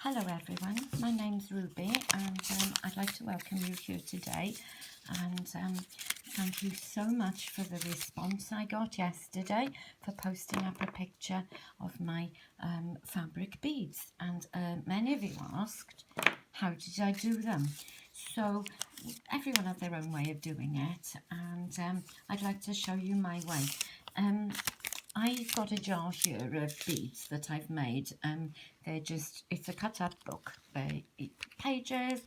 Hello everyone, my name's Ruby and I'd like to welcome you here today and thank you so much for the response I got yesterday for posting up a picture of my fabric beads, and many of you asked how did I do them. So everyone had their own way of doing it, and I'd like to show you my way. I've got a jar here of beads that I've made. It's a cut up book. They're pages,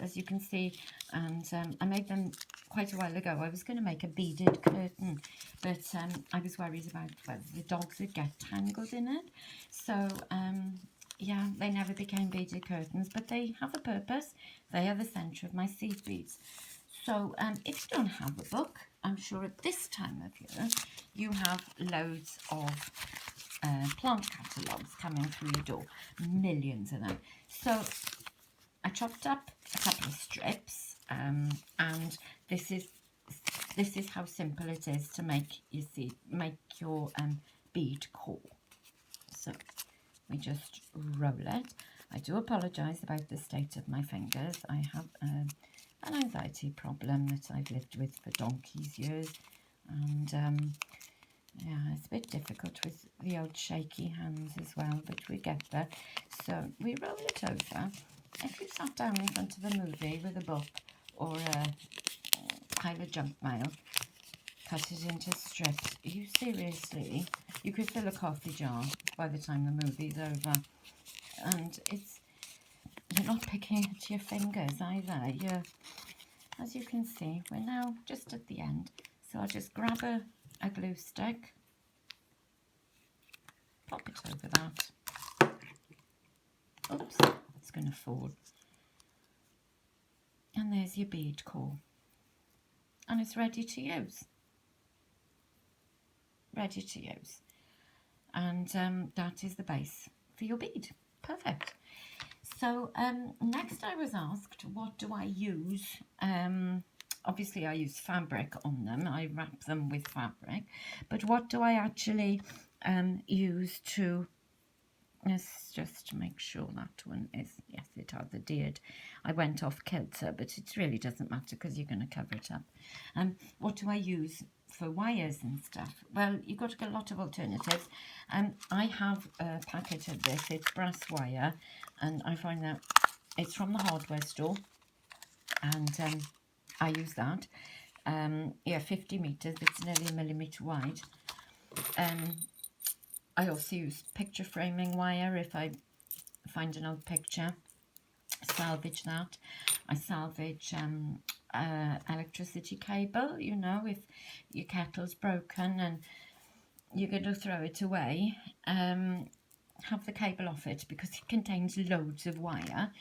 as you can see, and I made them quite a while ago. I was going to make a beaded curtain, but I was worried about whether the dogs would get tangled in it. So, yeah, they never became beaded curtains, but they have a purpose. They are the centre of my seed beads. So if you don't have a book, I'm sure at this time of year you have loads of plant catalogues coming through your door, millions of them. So I chopped up a couple of strips, and this is how simple it is to make your bead core. So we just roll it. I do apologise about the state of my fingers. I have an anxiety problem that I've lived with for donkey's years, and yeah, it's a bit difficult with the old shaky hands as well, but we get there. So we roll it over. If you sat down in front of a movie with a book or a pile of junk mail, cut it into strips, you could fill a coffee jar by the time the movie's over, and you're not picking at your fingers either. As you can see, we're now just at the end, so I'll just grab a glue stick, pop it over that. Oops, it's going to fall. And there's your bead core, and it's ready to use. And that is the base for your bead. Perfect. So next I was asked, what do I use? Obviously I use fabric on them. I wrap them with fabric. But what do I actually use to... Let's just make sure that one is... Yes, it has adhered. I went off kilter, but it really doesn't matter because you're going to cover it up. What do I use for wires and stuff? Well, you've got to get a lot of alternatives. I have a packet of this. It's brass wire, and I find that it's from the hardware store, and I use that. Yeah, 50 metres. It's nearly 1 millimetre wide. I also use picture framing wire if I find an old picture. Salvage that. I salvage electricity cable, you know, if your kettle's broken and you're going to throw it away, have the cable off it because it contains loads of wire.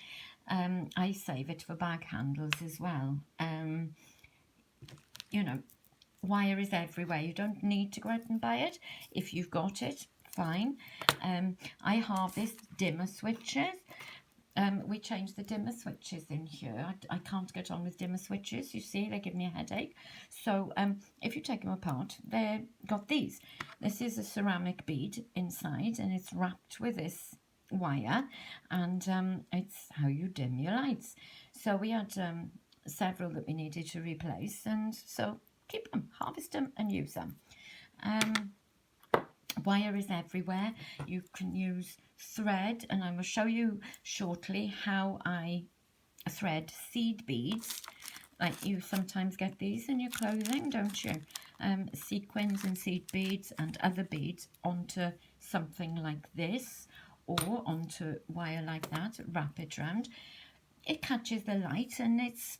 I save it for bag handles as well. You know, wire is everywhere. You don't need to go out and buy it. If you've got it, fine. I harvest dimmer switches. We changed the dimmer switches in here. I can't get on with dimmer switches, you see, they give me a headache. So if you take them apart, they've got these. This is a ceramic bead inside, and it's wrapped with this wire, and it's how you dim your lights. So we had several that we needed to replace, and so keep them, harvest them and use them. Wire is everywhere. You can use thread, and I will show you shortly how I thread seed beads. Like, you sometimes get these in your clothing, don't you? Sequins and seed beads and other beads onto something like this, or onto wire like that, wrap it round. It catches the light and it's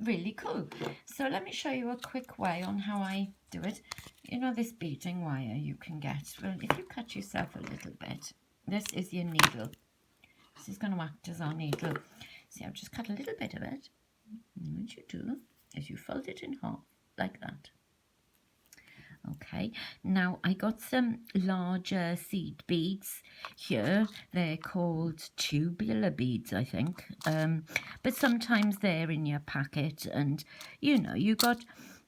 really cool. So let me show you a quick way on how I do it. You know this beading wire you can get? Well, if you cut yourself a little bit, this is your needle. This is going to act as our needle. See, I've just cut a little bit of it. And what you do is you fold it in half, like that. Okay, now I got some larger seed beads here. They're called tubular beads, I think. But sometimes they're in your packet, and you know, you got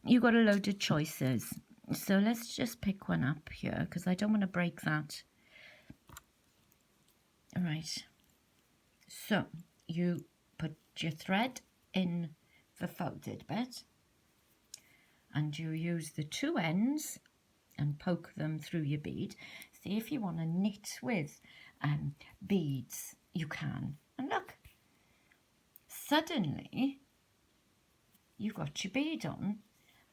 a load of choices. So let's just pick one up here because I don't want to break that. All right. So you put your thread in the folded bit and you use the two ends and poke them through your bead. See, if you want to knit with beads, you can. And look, suddenly you've got your bead on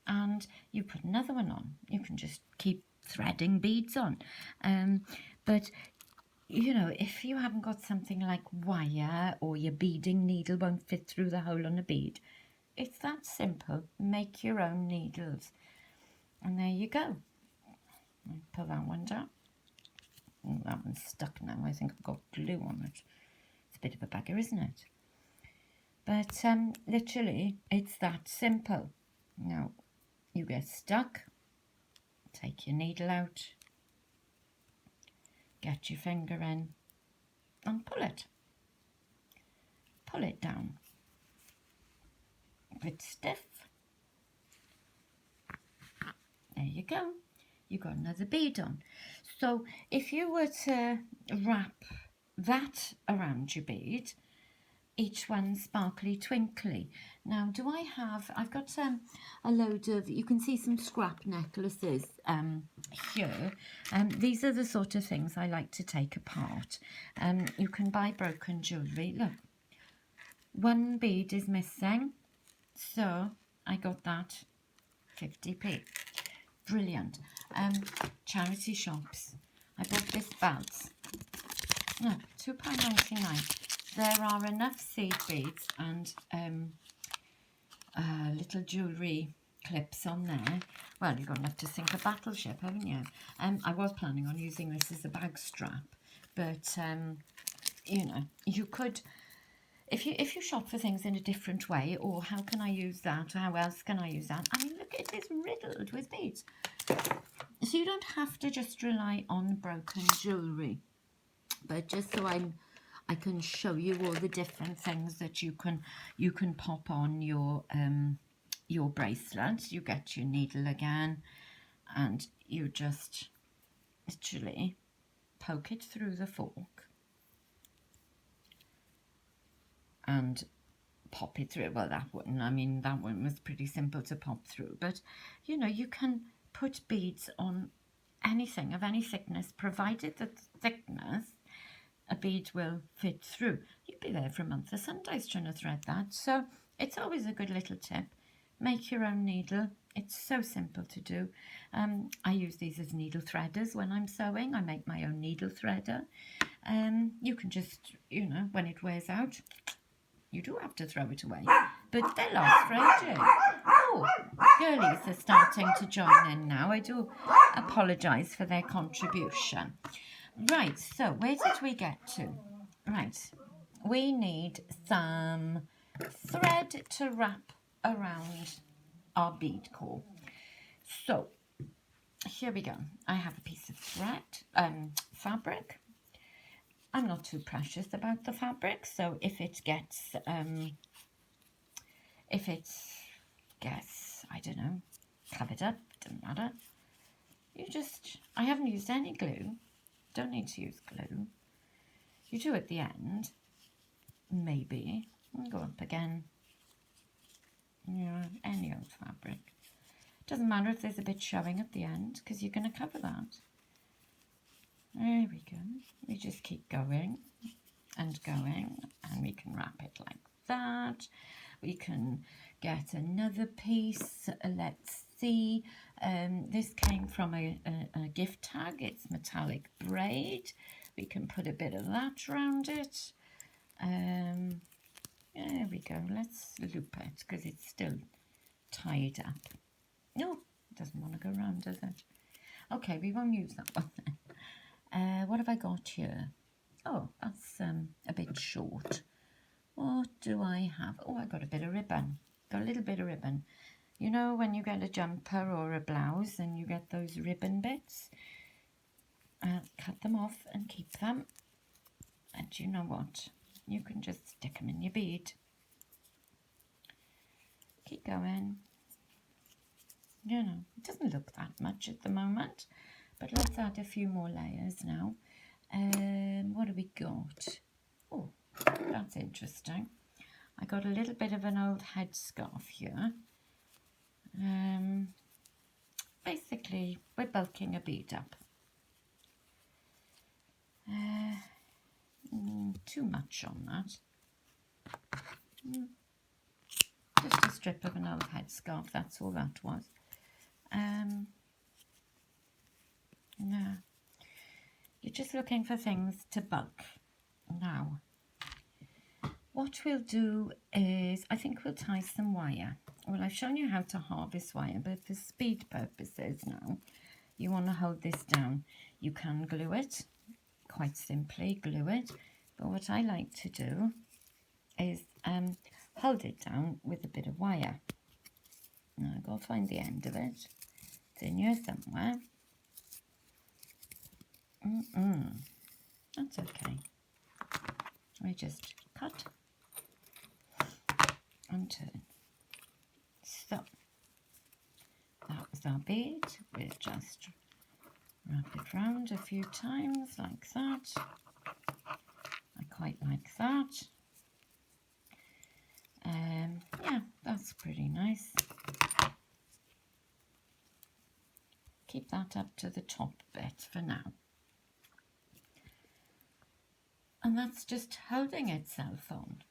and you put another one on. You can just keep threading beads on. But, you know, if you haven't got something like wire or your beading needle won't fit through the hole on a bead, it's that simple. Make your own needles. And there you go. Pull that one down. Oh, that one's stuck now. I think I've got glue on it. It's a bit of a bugger, isn't it? But literally, it's that simple. Now, you get stuck. Take your needle out. Get your finger in and pull it. Pull it down. A bit stiff. There you go. You got another bead on. So if you were to wrap that around your bead, each one sparkly twinkly. Now, I've got a load of, you can see some scrap necklaces here. These are the sort of things I like to take apart. You can buy broken jewellery. Look, one bead is missing, so I got that 50p. Brilliant. Charity shops. I bought this belt. No, £2.99. There are enough seed beads and little jewellery clips on there. Well, you've got enough to sink a battleship, haven't you? I was planning on using this as a bag strap, but you know, you could, if you shop for things in a different way, or how can I use that, or how else can I use that? I mean, look, it is riddled with beads. So you don't have to just rely on broken jewellery, but just so I can show you all the different things that you can pop on your bracelet. You get your needle again, and you just literally poke it through the fork and pop it through. Well, that one was pretty simple to pop through, but you know, you can put beads on anything of any thickness, provided the thickness a bead will fit through. You'd be there for a month of Sundays trying to thread that. So it's always a good little tip. Make your own needle. It's so simple to do. I use these as needle threaders when I'm sewing. I make my own needle threader. You can just, you know, when it wears out, you do have to throw it away, but they last for ages. Oh, girlies are starting to join in now. I do apologise for their contribution. Right, so where did we get to? Right, we need some thread to wrap around our bead core. So here we go. I have a piece of thread, fabric. I'm not too precious about the fabric, so if it gets, I don't know, covered up, doesn't matter. I haven't used any glue. Don't need to use glue. You do at the end, maybe, and go up again. Yeah, any old fabric. Doesn't matter if there's a bit showing at the end, because you're going to cover that. There we go. We just keep going and going, and we can wrap it like that. We can get another piece. Let's see. This came from a gift tag. It's metallic braid. We can put a bit of that around it. There we go. Let's loop it because it's still tied up. No, it doesn't want to go round, does it? Okay, we won't use that one then. What have I got here? Oh, that's a bit short. What do I have? Oh, I got a bit of ribbon. Got a little bit of ribbon. You know when you get a jumper or a blouse and you get those ribbon bits? Cut them off and keep them. And you know what? You can just stick them in your bead. Keep going. You know, it doesn't look that much at the moment. But let's add a few more layers now. What have we got? Oh, that's interesting. I got a little bit of an old headscarf here. Basically, we're bulking a bead up. Too much on that. Just a strip of an old headscarf, that's all that was. No. You're just looking for things to bulk. Now, what we'll do is, I think we'll tie some wire. Well, I've shown you how to harvest wire, but for speed purposes now, you want to hold this down. You can glue it, quite simply glue it, but what I like to do is hold it down with a bit of wire. Now I've got to find the end of it. It's in here somewhere. That's okay. We just cut and turn. So that was our bead. We'll just wrap it round a few times like that. I quite like that. Yeah, that's pretty nice. Keep that up to the top bit for now. And that's just holding itself on.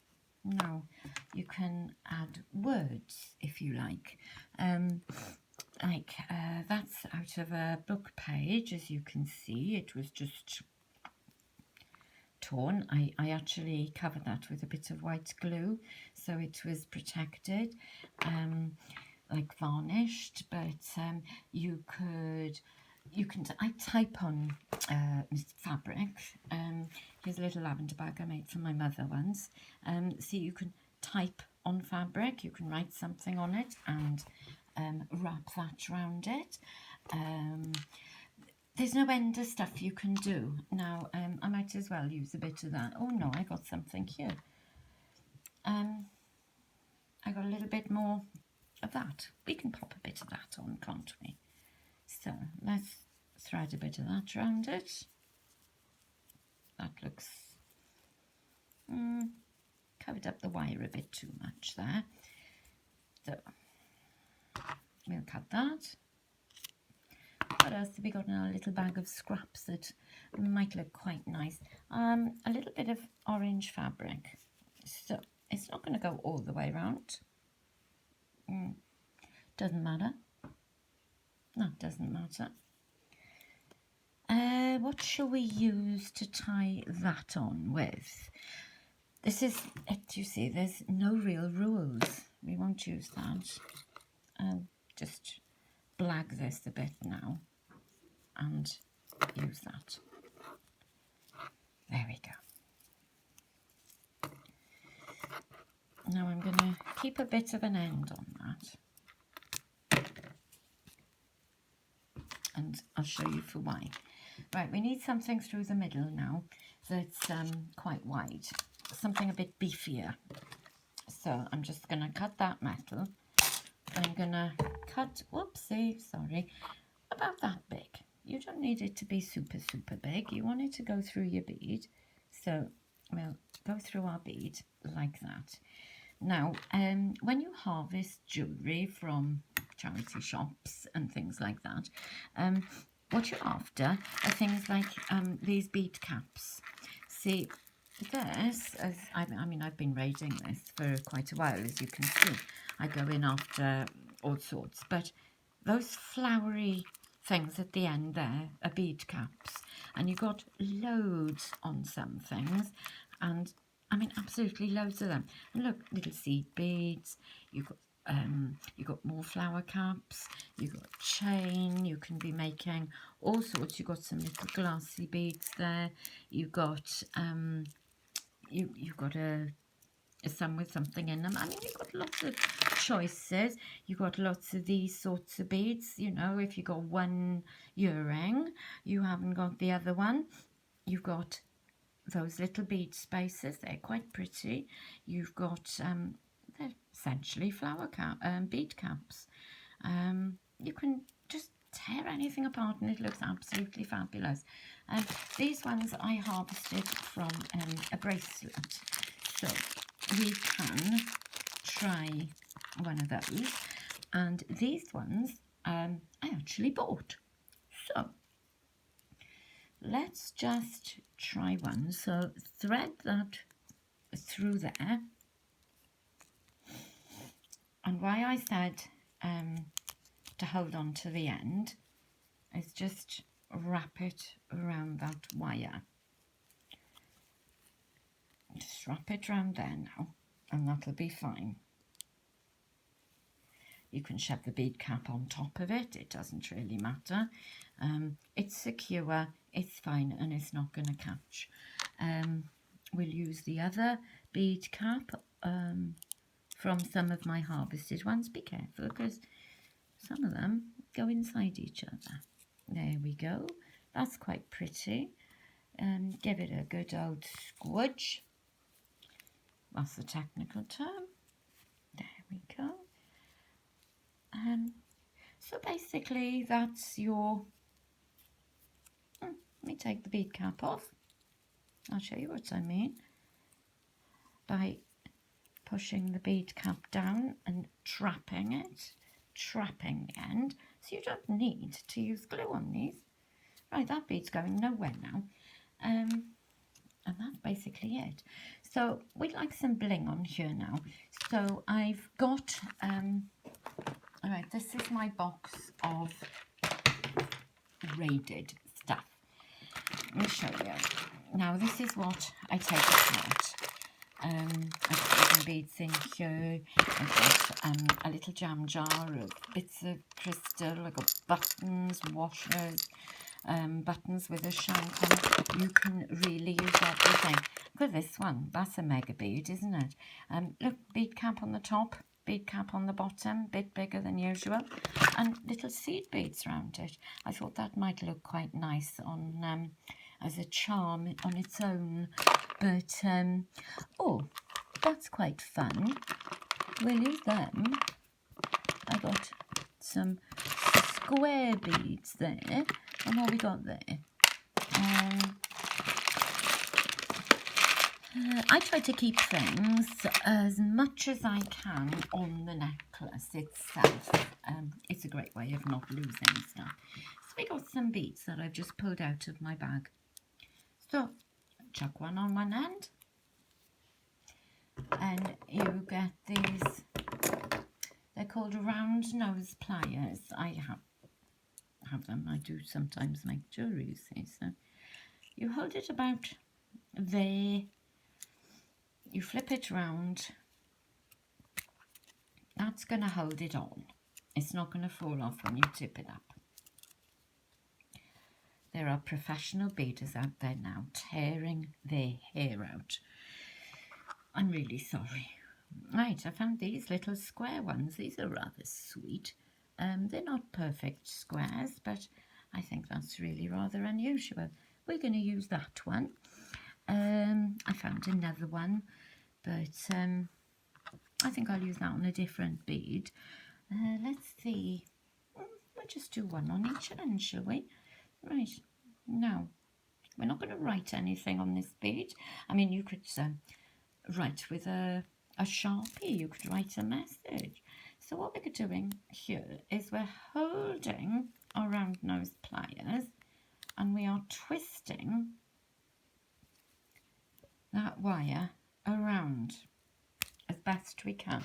Now, you can add words if you like. That's out of a book page, as you can see. It was just torn. I actually covered that with a bit of white glue, so it was protected, like varnished, but I type on fabric. Here's a little lavender bag I made for my mother once. So you can type on fabric, you can write something on it and wrap that around it. There's no end of stuff you can do. Now, I might as well use a bit of that. Oh no, I got something here. I got a little bit more of that. We can pop a bit of that on, can't we? So let's thread a bit of that around it. That looks covered up the wire a bit too much there. So we'll cut that. What else have we got in our little bag of scraps that might look quite nice? A little bit of orange fabric. So it's not going to go all the way around. Doesn't matter. That doesn't matter. What shall we use to tie that on with? This is it, you see, there's no real rules. We won't use that. I'll just blag this a bit now and use that. There we go. Now I'm going to keep a bit of an end on that. And I'll show you for why. Right, we need something through the middle now that's quite wide. Something a bit beefier. So I'm just going to cut that metal. I'm going to cut, whoopsie, sorry, about that big. You don't need it to be super, super big. You want it to go through your bead. So we'll go through our bead like that. Now, when you harvest jewellery from charity shops and things like that, what you're after are things like these bead caps. See, this, I've been raiding this for quite a while, as you can see. I go in after all sorts, but those flowery things at the end there are bead caps, and you got loads on some things, and I mean absolutely loads of them. And look, little seed beads. You got more flower caps. You got chain. You can be making all sorts. You got some little glassy beads there. You got you got some with something in them. I mean, you've got lots of choices. You've got lots of these sorts of beads. You know, if you got one earring, you haven't got the other one. You've got those little bead spaces. They're quite pretty. You've got they're essentially bead caps. You can just tear anything apart and it looks absolutely fabulous. These ones I harvested from a bracelet. So we can try one of those, and these ones I actually bought. So let's just try one. So thread that through there, and why I said to hold on to the end is just wrap it around that wire. Just wrap it around there now, and that'll be fine. You can shove the bead cap on top of it, it doesn't really matter. It's secure, it's fine, and it's not going to catch. We'll use the other bead cap from some of my harvested ones. Be careful, because some of them go inside each other. There we go. That's quite pretty. Give it a good old squidge. That's the technical term. There we go. So basically that's your, let me take the bead cap off. I'll show you what I mean. By pushing the bead cap down and trapping it, trapping the end, so you don't need to use glue on these. Right, that bead's going nowhere now. And that's basically it. So we'd like some bling on here now. So I've got, all right, this is my box of braided stuff. Let me show you. Now this is what I take apart. I've got some beads in here. I've got a little jam jar of bits of crystal. I've got buttons, washers, buttons with a shank on it. You can really use everything. Look at this one. That's a mega bead, isn't it? Look, bead cap on the top, bead cap on the bottom, bit bigger than usual, and little seed beads around it. I thought that might look quite nice on as a charm on its own, but oh, that's quite fun. We'll use them. I got some square beads there, and what we got there? I try to keep things as much as I can on the necklace itself. It's a great way of not losing stuff. So we got some beads that I've just pulled out of my bag. So chuck one on one end, and you get these. They're called round nose pliers. I have them. I do sometimes make jewellery, you see. So you hold it about there. You flip it round. That's going to hold it on. It's not going to fall off when you tip it up. There are professional beaders out there now tearing their hair out. I'm really sorry. Right, I found these little square ones. These are rather sweet. They're not perfect squares, but I think that's really rather unusual. We're going to use that one. I found another one, but I think I'll use that on a different bead. Let's see. We'll just do one on each end, shall we? Right, now, we're not going to write anything on this bead. I mean, you could write with a Sharpie. You could write a message. So what we're doing here is we're holding our round nose pliers, and we are twisting that wire around as best we can.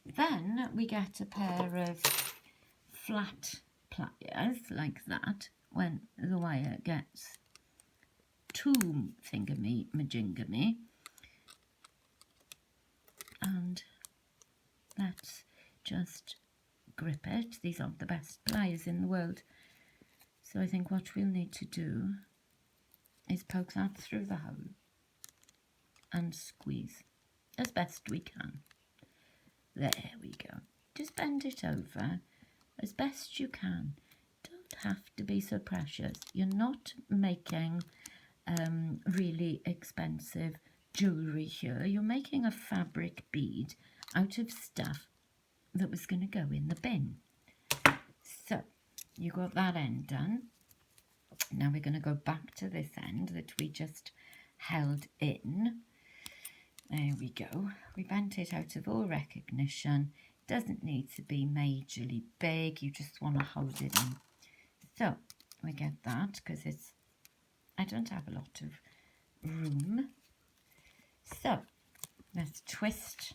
Then we get a pair of flat pliers like that when the wire gets too thingy majingamy, and let's just grip it. These aren't the best pliers in the world, so I think what we'll need to do is poke that through the hole and squeeze as best we can. There we go. Just bend it over as best you can. Don't have to be so precious. You're not making really expensive jewellery here. You're making a fabric bead out of stuff that was going to go in the bin. So you got that end done. Now we're going to go back to this end that we just held in. There we go. We bent it out of all recognition. Doesn't need to be majorly big. You just want to hold it in. So we get that because I don't have a lot of room. So let's twist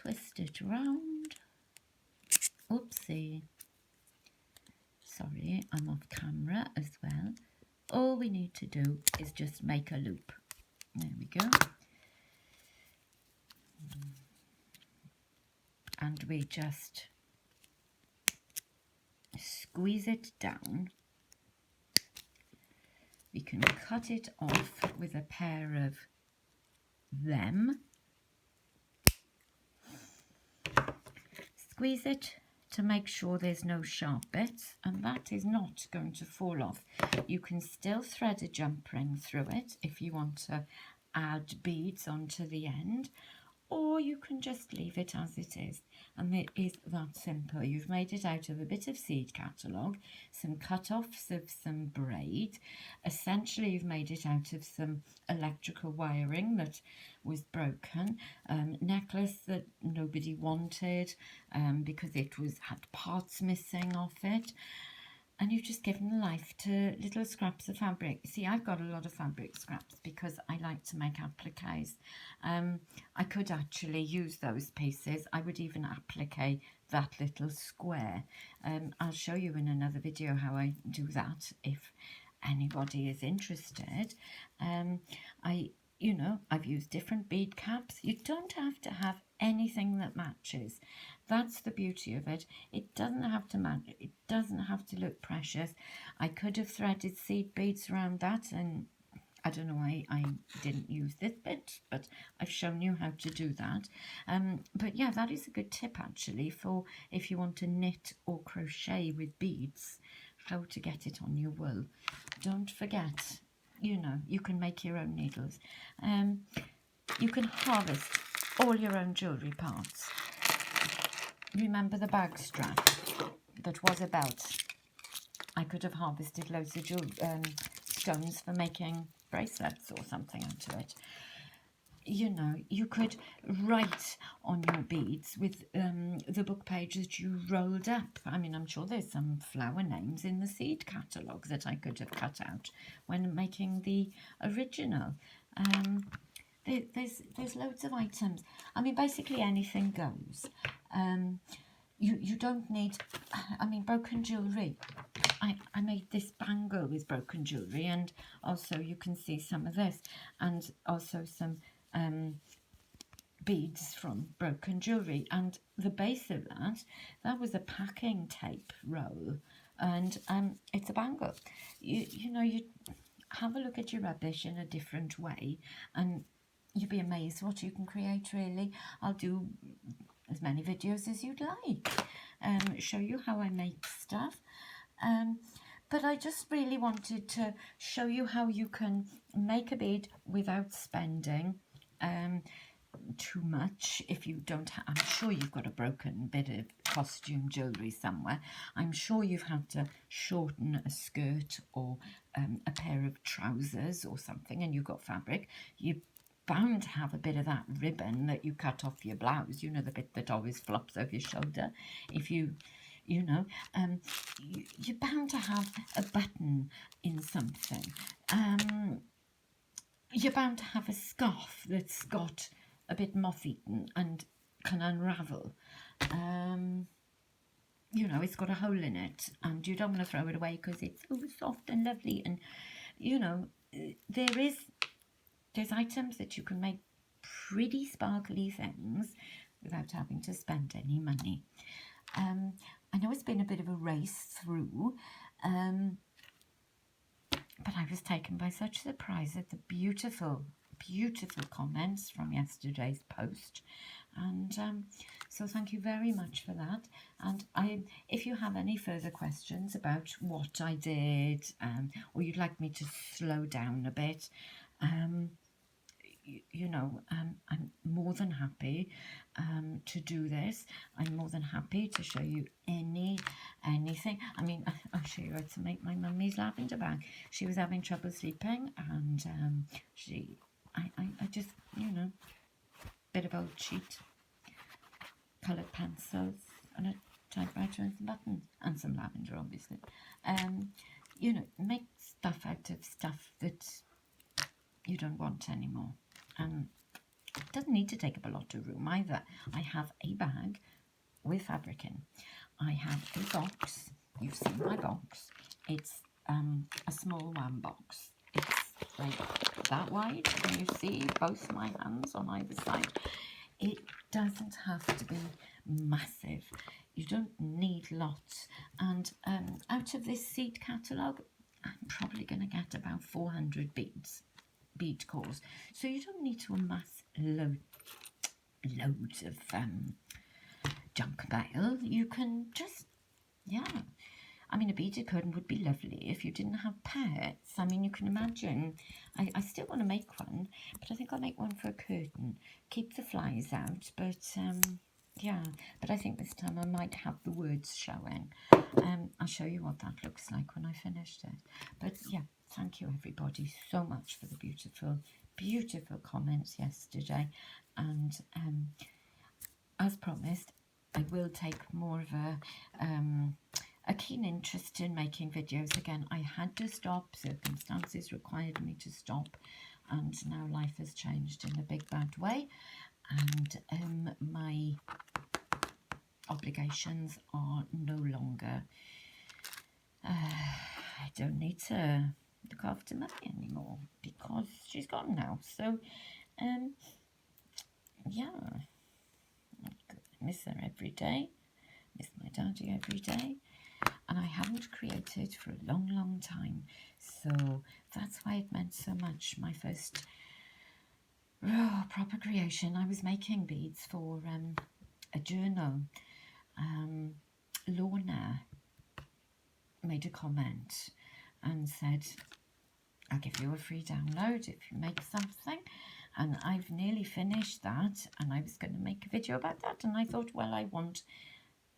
it round. Oopsie. Sorry, I'm off camera as well. All we need to do is just make a loop. There we go. And we just squeeze it down. We can cut it off with a pair of them. Squeeze it to make sure there's no sharp bits, and that is not going to fall off. You can still thread a jump ring through it if you want to add beads onto the end, or you can just leave it as it is, and it is that simple. You've made it out of a bit of seed catalogue, some cut-offs of some braid. Essentially, you've made it out of some electrical wiring that was broken, necklace that nobody wanted because it had parts missing off it. And you've just given life to little scraps of fabric. See, I've got a lot of fabric scraps because I like to make appliques. I could actually use those pieces. I would even applique that little square. I'll show you in another video how I do that if anybody is interested. I've used different bead caps. You don't have to have anything that matches. That's the beauty of it. It doesn't have to match. It doesn't have to look precious. I could have threaded seed beads around that, and I don't know why I didn't use this bit, but I've shown you how to do that. But yeah, that is a good tip actually for if you want to knit or crochet with beads, how to get it on your wool. Don't forget, you can make your own needles. You can harvest all your own jewellery parts. Remember the bag strap that was a belt? I could have harvested loads of stones for making bracelets or something out of it. You could write on your beads with the book page that you rolled up. I mean, I'm sure there's some flower names in the seed catalogue that I could have cut out when making the original. There's loads of items. I mean, basically anything goes. You don't need, broken jewellery. I made this bangle with broken jewellery, and also you can see some of this, and also some beads from broken jewellery. And the base of that was a packing tape roll, and it's a bangle. You have a look at your rubbish in a different way, and you'd be amazed what you can create, really. I'll do as many videos as you'd like, show you how I make stuff. But I just really wanted to show you how you can make a bead without spending too much. If you don't I'm sure you've got a broken bit of costume jewellery somewhere. I'm sure you've had to shorten a skirt or a pair of trousers or something, and you've got fabric. You're bound to have a bit of that ribbon that you cut off your blouse, the bit that always flops over your shoulder. If you're bound to have a button in something. You're bound to have a scarf that's got a bit moth-eaten and can unravel. It's got a hole in it, and you don't want to throw it away because it's so soft and lovely. And there's items that you can make pretty sparkly things without having to spend any money. I know it's been a bit of a race through, but I was taken by such surprise at the beautiful, beautiful comments from yesterday's post. And so thank you very much for that. And if you have any further questions about what I did, or you'd like me to slow down a bit, I'm more than happy to do this. I'm more than happy to show you anything. I mean, I'll show you how to make my mummy's lavender bag. She was having trouble sleeping, and I just, gold sheet, coloured pencils, and a typewriter and some buttons, and some lavender, obviously. You know, make stuff out of stuff that you don't want anymore. And it doesn't need to take up a lot of room either. I have a bag with fabric in. I have a box. You've seen my box. It's a small one box. It's like that wide. Can you see both my hands on either side? It doesn't have to be massive. You don't need lots. And out of this seed catalogue, I'm probably going to get about 400 bead cores. So you don't need to amass loads of junk mail. You can just, yeah. I mean, a beaded curtain would be lovely if you didn't have pets. I mean, you can imagine. I still want to make one, but I think I'll make one for a curtain. Keep the flies out, but yeah. But I think this time I might have the words showing. I'll show you what that looks like when I finished it. But yeah, thank you everybody so much for the beautiful, beautiful comments yesterday. And as promised, I will take more of a keen interest in making videos again. I had to stop, circumstances required me to stop, and now life has changed in a big bad way, and my obligations are no longer, I don't need to look after Mummy anymore because she's gone now. So yeah, I miss her every day, miss my daddy every day. And I haven't created for a long, long time. So that's why it meant so much. My first proper creation. I was making beads for a journal. Lorna made a comment and said, I'll give you a free download if you make something. And I've nearly finished that. And I was going to make a video about that. And I thought, well, I want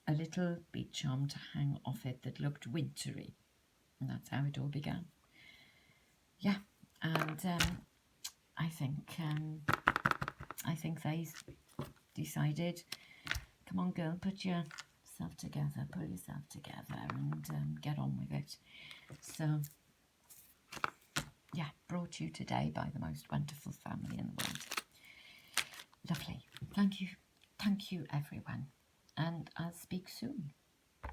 a little bead charm to hang off it that looked wintry, and that's how it all began. Yeah, and I think they decided, come on girl, put yourself together, pull yourself together, and get on with it. So yeah, brought you today by the most wonderful family in the world. Lovely. Thank you everyone. And I'll speak soon.